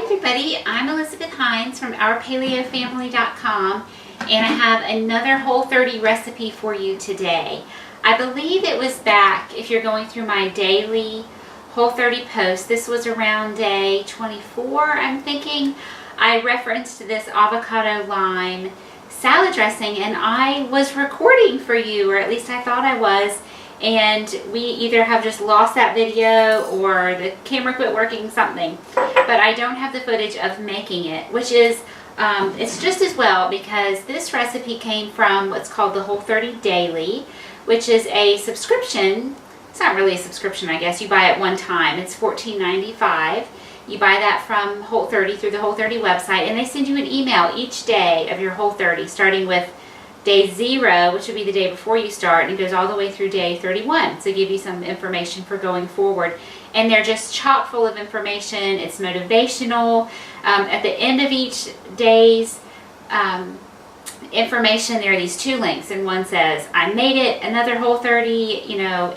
everybody, I'm Elizabeth Hines from OurPaleoFamily.com, and I have another Whole30 recipe for you today. I believe it was back, if you're going through my daily Whole30 posts, this was around day 24, I'm thinking. I referenced this avocado lime salad dressing, and I was recording for you, or at least I thought I was, and we either have just lost that video or the camera quit working, something. But I don't have the footage of making it, which is, it's just as well, because this recipe came from what's called the Whole30 Daily, which is a subscription. It's not really a subscription, I guess. You buy it one time. It's $14.95. You buy that from Whole30 through the Whole30 website, and they send you an email each day of your Whole30, starting with day 0, which would be the day before you start, and it goes all the way through day 31 to give you some information for going forward. And they're just chock full of information. It's motivational. At the end of each day's information, there are these 2 links, and one says, I made it, another Whole30,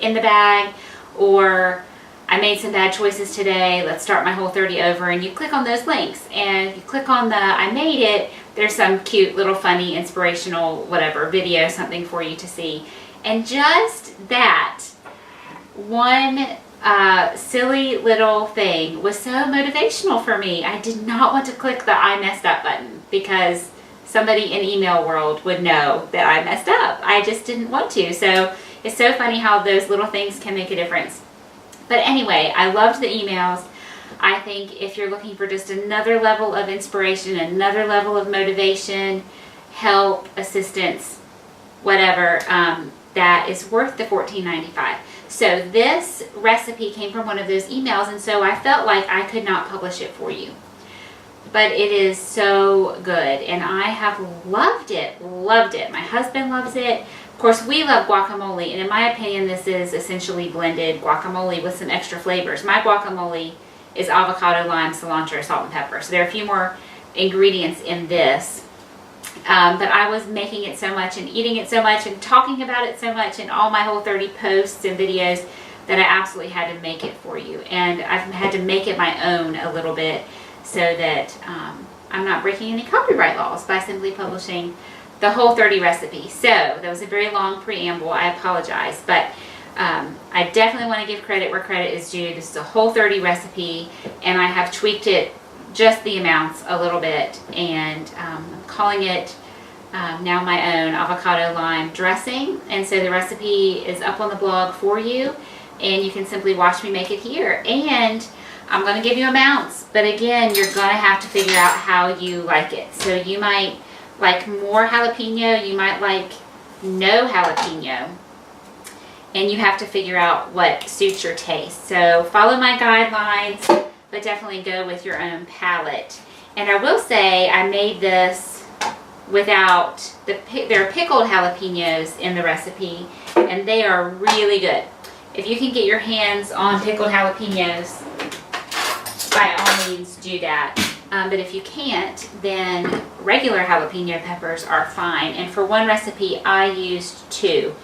in the bag, or I made some bad choices today, let's start my Whole30 over. And you click on those links, and you click on the I made it, there's some cute little funny inspirational whatever video, something for you to see. And just that one silly little thing was so motivational for me. I did not want to click the I messed up button, because somebody in email world would know that I messed up. I just didn't want to. So it's so funny how those little things can make a difference. But anyway, I loved the emails. I think if you're looking for just another level of inspiration, another level of motivation, help, assistance, whatever, that is worth the $14.95. So this recipe came from one of those emails, and so I felt like I could not publish it for you. But it is so good, and I have loved it, loved it. My husband loves it. Of course, we love guacamole, and in my opinion, this is essentially blended guacamole with some extra flavors. My guacamole is avocado, lime, cilantro, salt, and pepper. So there are a few more ingredients in this. But I was making it so much and eating it so much and talking about it so much in all my Whole30 posts and videos that I absolutely had to make it for you. And I've had to make it my own a little bit so that I'm not breaking any copyright laws by simply publishing the Whole30 recipe. So that was a very long preamble. I apologize, but I definitely want to give credit where credit is due. This is a Whole30 recipe, and I have tweaked it just the amounts a little bit, and I'm calling it now my own avocado lime dressing. And so the recipe is up on the blog for you, and you can simply watch me make it here. And I'm going to give you amounts, but again, you're going to have to figure out how you like it. So you might like more jalapeno, you might like no jalapeno, and you have to figure out what suits your taste. So follow my guidelines, but definitely go with your own palate. And I will say I made this without there are pickled jalapenos in the recipe, and they are really good. If you can get your hands on pickled jalapenos, by all means do that. But if you can't, then regular jalapeno peppers are fine. And for one recipe, I used 2.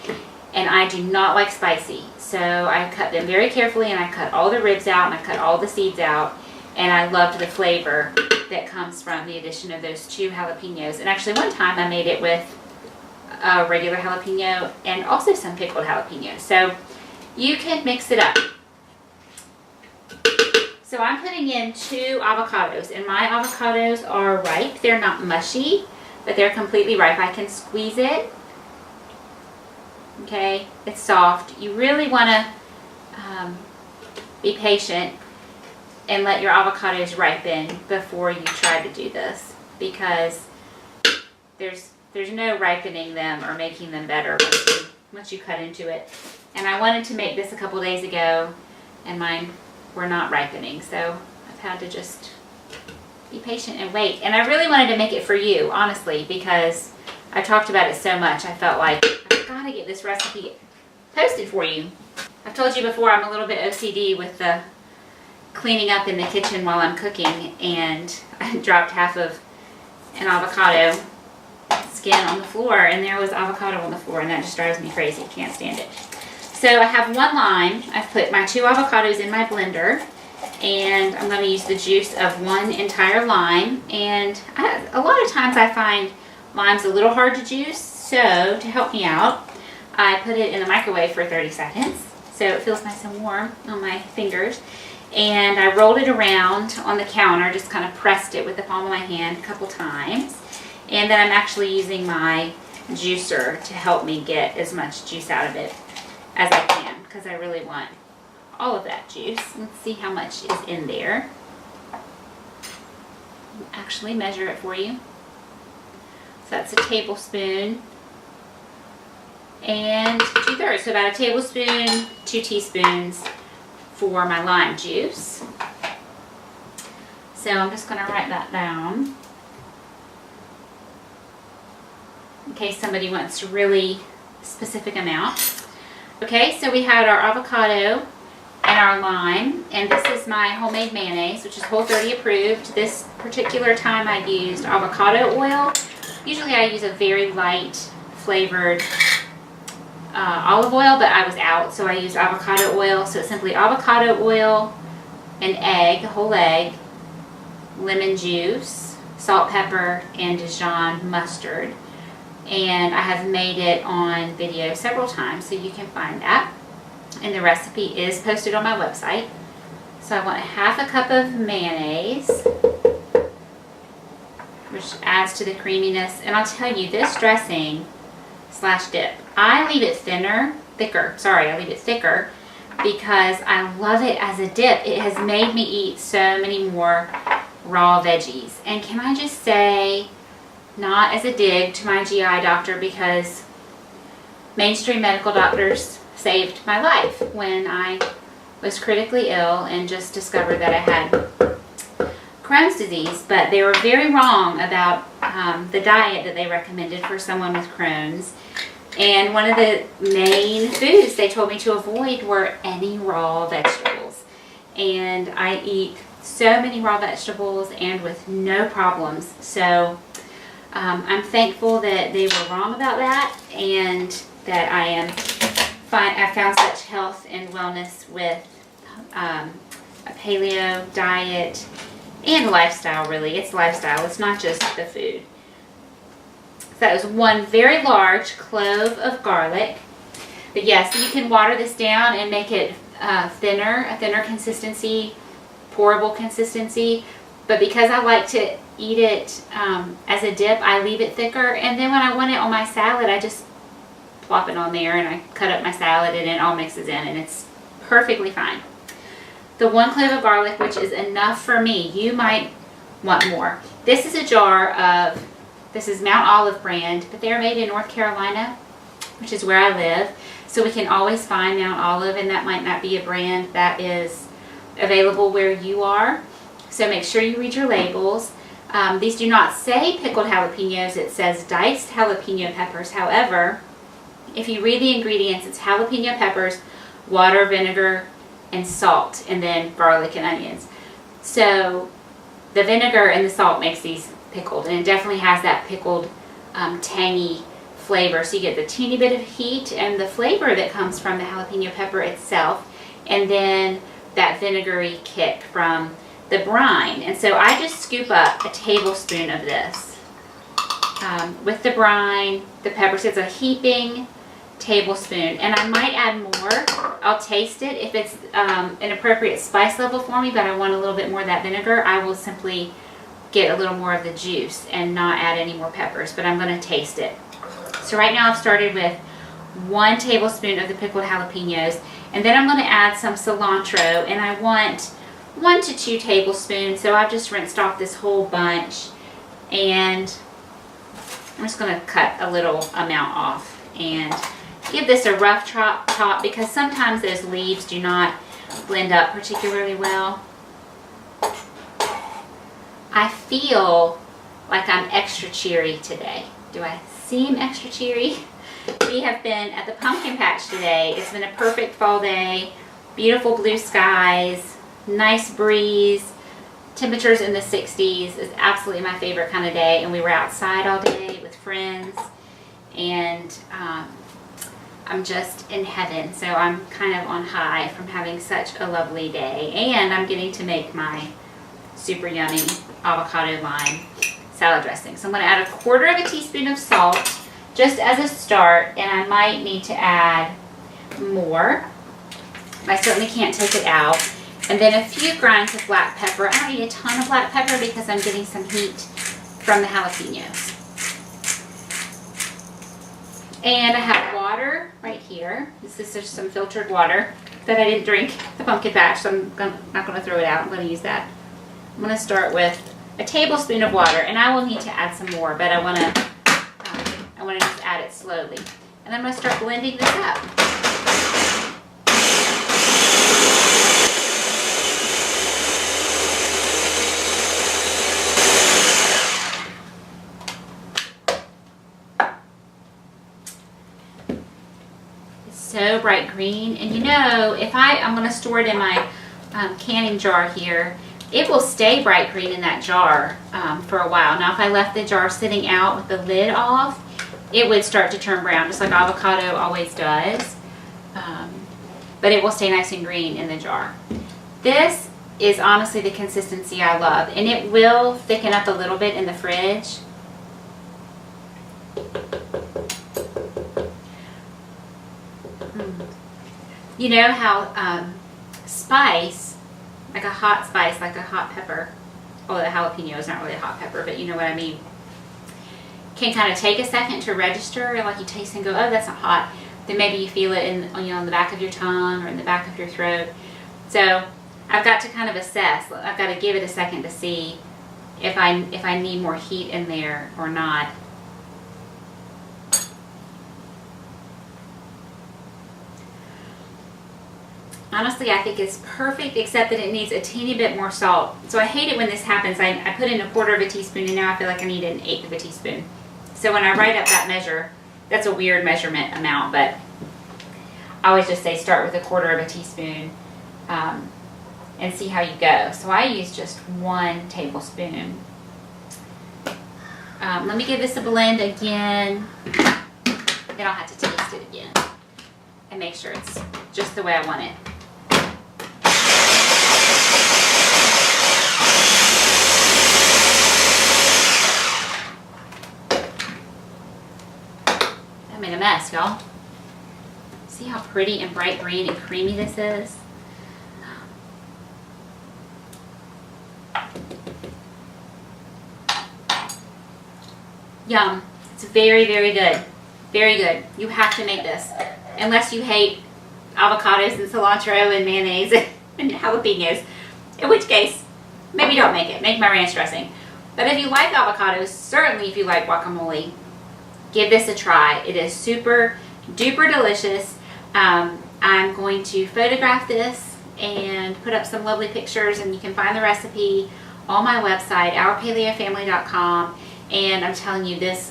And I do not like spicy. So I cut them very carefully, and I cut all the ribs out, and I cut all the seeds out. And I loved the flavor that comes from the addition of those 2 jalapenos. And actually one time I made it with a regular jalapeno and also some pickled jalapenos. So you can mix it up. So I'm putting in 2 avocados, and my avocados are ripe. They're not mushy, but they're completely ripe. I can squeeze it. Okay, it's soft. You really want to be patient and let your avocados ripen before you try to do this, because there's no ripening them or making them better once you cut into it. And I wanted to make this a couple days ago, and mine were not ripening, so I've had to just be patient and wait. And I really wanted to make it for you, honestly, because I talked about it so much. I felt like I've got to get this recipe posted for you. I've told you before, I'm a little bit OCD with the cleaning up in the kitchen while I'm cooking, and I dropped half of an avocado skin on the floor, and there was avocado on the floor, and that just drives me crazy. Can't stand it. So I have 1 lime. I've put my 2 avocados in my blender, And I'm going to use the juice of 1 entire lime. And a lot of times I find lime's a little hard to juice, so to help me out, I put it in the microwave for 30 seconds so it feels nice and warm on my fingers. And I rolled it around on the counter, just kind of pressed it with the palm of my hand a couple times. And then I'm actually using my juicer to help me get as much juice out of it as I can, because I really want all of that juice. Let's see how much is in there. I'll actually measure it for you. So that's a tablespoon and 2/3, so about a tablespoon, 2 teaspoons for my lime juice. So I'm just going to write that down in case somebody wants a really specific amount. Okay, so we had our avocado and our lime, and this is my homemade mayonnaise, which is Whole30 approved. This particular time I used avocado oil. Usually I use a very light flavored olive oil, but I was out, so I used avocado oil. So it's simply avocado oil, an egg, a whole egg, lemon juice, salt, pepper, and Dijon mustard. And I have made it on video several times, so you can find that. And the recipe is posted on my website. So I want 1/2 cup of mayonnaise, which adds to the creaminess. And I'll tell you, this dressing / dip, I leave it thicker because I love it as a dip. It has made me eat so many more raw veggies. And can I just say, not as a dig to my GI doctor, because mainstream medical doctors saved my life when I was critically ill and just discovered that I had Crohn's disease, but they were very wrong about the diet that they recommended for someone with Crohn's. And one of the main foods they told me to avoid were any raw vegetables. And I eat so many raw vegetables and with no problems. So I'm thankful that they were wrong about that, and that I found such health and wellness with a paleo diet and lifestyle. Really, it's lifestyle, it's not just the food. So that was 1 very large clove of garlic. But yes, you can water this down and make it a thinner consistency, pourable consistency. But because I like to eat it as a dip, I leave it thicker. And then when I want it on my salad, I just plop it on there and I cut up my salad and it all mixes in, and it's perfectly fine. The 1 clove of garlic, which is enough for me. You might want more. This is a jar of, this is Mount Olive brand, but they're made in North Carolina, which is where I live. So we can always find Mount Olive, and that might not be a brand that is available where you are. So make sure you read your labels. These do not say pickled jalapenos, it says diced jalapeno peppers. However, if you read the ingredients, it's jalapeno peppers, water, vinegar, and salt, and then garlic and onions. So the vinegar and the salt makes these pickled, and it definitely has that pickled tangy flavor. So you get the teeny bit of heat and the flavor that comes from the jalapeno pepper itself, and then that vinegary kick from the brine. And so I just scoop up a tablespoon of this with the brine, the peppers. It's a heaping tablespoon, and I might add more. I'll taste it if it's an appropriate spice level for me, but I want a little bit more of that vinegar. I will simply get a little more of the juice and not add any more peppers, but I'm going to taste it. So right now I've started with 1 tablespoon of the pickled jalapenos, and then I'm going to add some cilantro, and I want 1 to 2 tablespoons. So I've just rinsed off this whole bunch, and I'm just going to cut a little amount off and give this a rough chop because sometimes those leaves do not blend up particularly well. I feel like I'm extra cheery today. Do I seem extra cheery? We have been at the pumpkin patch today. It's been a perfect fall day, beautiful blue skies, nice breeze, temperatures in the 60s. It's absolutely my favorite kind of day, and we were outside all day with friends, and I'm just in heaven. So I'm kind of on high from having such a lovely day. And I'm getting to make my super yummy avocado lime salad dressing. So I'm going to add 1/4 teaspoon of salt just as a start, and I might need to add more. I certainly can't take it out. And then a few grinds of black pepper. I don't need a ton of black pepper because I'm getting some heat from the jalapenos. And I have water right here. This is just some filtered water that I didn't drink the pumpkin patch, so I'm not going to throw it out. I'm going to use that. I'm going to start with a tablespoon of water, and I will need to add some more, but I want to just add it slowly. And I'm going to start blending this up. So bright green, and you know, if I'm going to store it in my canning jar here, it will stay bright green in that jar for a while. Now if I left the jar sitting out with the lid off, it would start to turn brown, just like avocado always does, but it will stay nice and green in the jar. This is honestly the consistency I love, and it will thicken up a little bit in the fridge. You know how spice, like a hot spice, like a hot pepper, well, the jalapeno is not really a hot pepper, but you know what I mean, can kind of take a second to register, and like you taste and go, oh, that's not hot. Then maybe you feel it in, you know, on the back of your tongue or in the back of your throat. So I've got to kind of assess. I've got to give it a second to see if I need more heat in there or not. Honestly, I think it's perfect, except that it needs a teeny bit more salt. So I hate it when this happens. I put in 1/4 teaspoon, and now I feel like I need 1/8 teaspoon. So when I write up that measure, that's a weird measurement amount, but I always just say start with 1/4 teaspoon and see how you go. So I use just 1 tablespoon. Let me give this a blend again. Then I'll have to taste it again and make sure it's just the way I want it. I made a mess, y'all. See how pretty and bright green and creamy this is? Yum. It's very, very good. Very good. You have to make this. Unless you hate avocados and cilantro and mayonnaise and jalapenos. In which case, maybe don't make it. Make my ranch dressing. But if you like avocados, certainly if you like guacamole, give this a try. It is super duper delicious. I'm going to photograph this and put up some lovely pictures, and you can find the recipe on my website, ourpaleofamily.com. And I'm telling you, this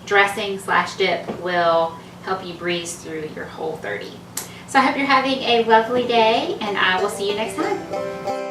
dressing / dip will help you breeze through your Whole 30. So I hope you're having a lovely day, and I will see you next time.